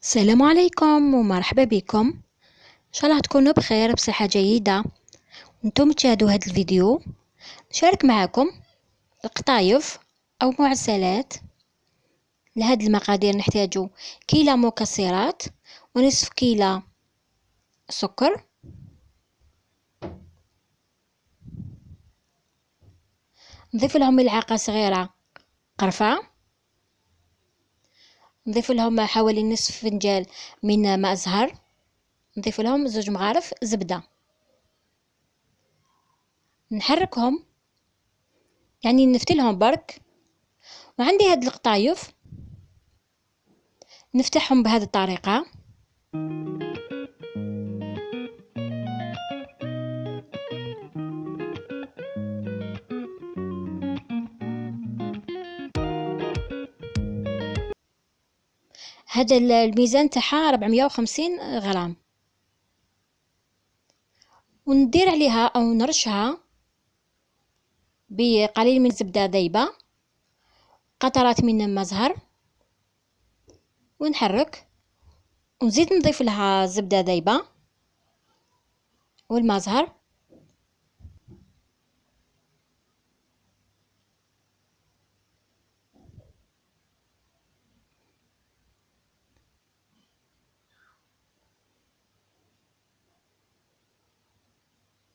السلام عليكم ومرحبا بكم. ان شاء الله تكونوا بخير بصحة جيدة. انتم تشاهدوا هذا الفيديو. نشارك معكم القطايف او معسلات. لهذه المقادير نحتاج كيلو مكسرات ونصف كيلو سكر، نضيف لهم ملعقة صغيرة قرفة، نضيف لهم حوالي نصف فنجان من ماء زهر، نضيف لهم 2 مغارف زبدة. نحركهم، يعني نفتلهم برك. وعندي هاد القطايف نفتحهم بهذه الطريقة. هذا الميزان تاعها 450 غرام. وندير عليها او نرشها بقليل من الزبدة ذايبة، قطرات من ماء زهر، ونحرك ونزيد نضيف لها الزبدة ذايبة والماء زهر.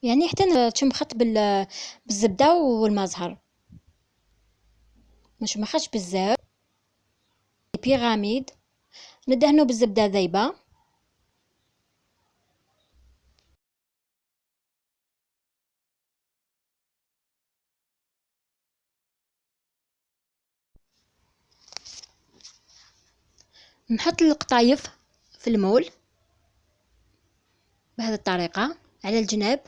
يعني حتى تشمخت بالزبدة والماء زهر، مش مخش بزاف. بيراميد ندهنه بالزبدة ذايبة. نحط القطايف في المول بهذه الطريقة على الجناب.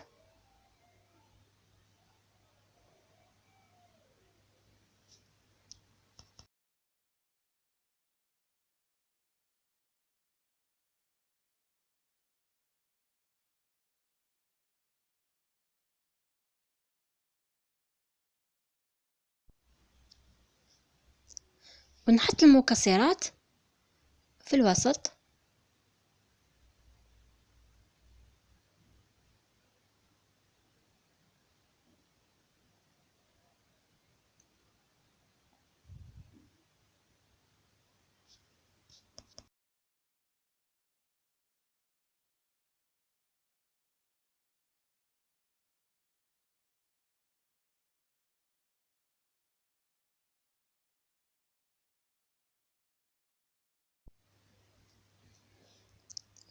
ونحط المكسرات في الوسط.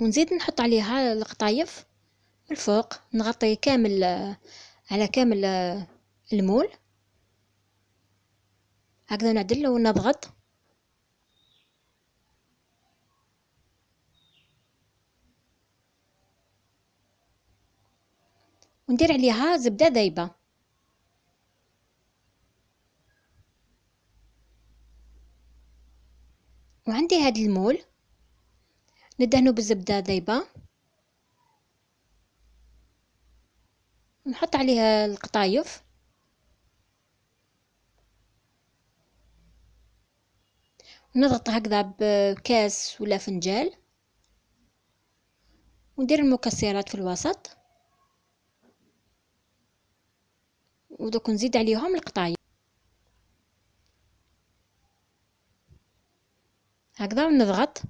ونزيد نحط عليها القطايف الفوق، نغطي كامل على كامل المول. هكذا نعدل ونضغط. وندير عليها زبدة ذايبة. وعندي هاد المول ندهنه بالزبدة ذايبة، نحط عليها القطايف، ونضغط هكذا بكاس ولا فنجال، وندير المكسرات في الوسط، ودوك نزيد عليهم القطايف هكذا ونضغط.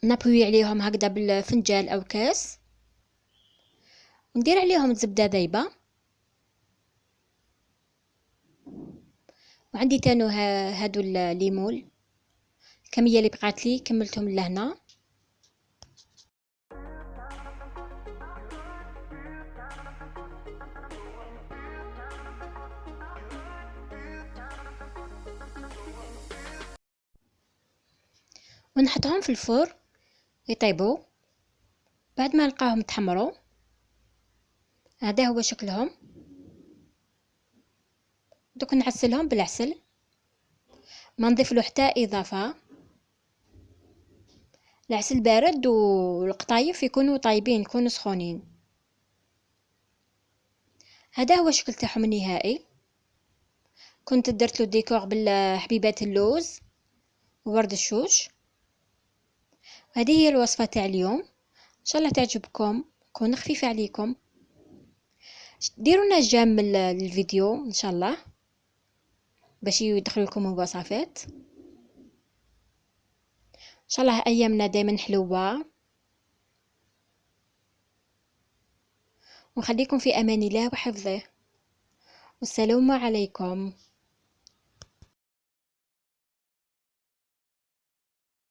نابوي عليهم هكذا بالفنجال او كاس، وندير عليهم الزبدة ذايبة. وعندي تانو هادو الليمون، الكمية اللي بقات لي كملتهم لهنا. ونحطهم في الفرن يطيبوا. بعد ما نلقاهم تحمروا، هذا هو شكلهم. دوك نعسلهم بالعسل، ما نضيف له حتى اضافه. العسل بارد والقطايف يكونوا طايبين، يكونوا سخونين. هذا هو الشكل تاعهم النهائي. كنت درت له ديكور بالحبيبات اللوز وورد الشوش. هذه هي الوصفة تاع اليوم، ان شاء الله تعجبكم، تكون خفيفة عليكم. ديروا لنا جيم للفيديو ان شاء الله باش يدخل لكم الوصفات. ان شاء الله ايامنا دائما حلوة، ونخليكم في امان الله وحفظه، والسلام عليكم.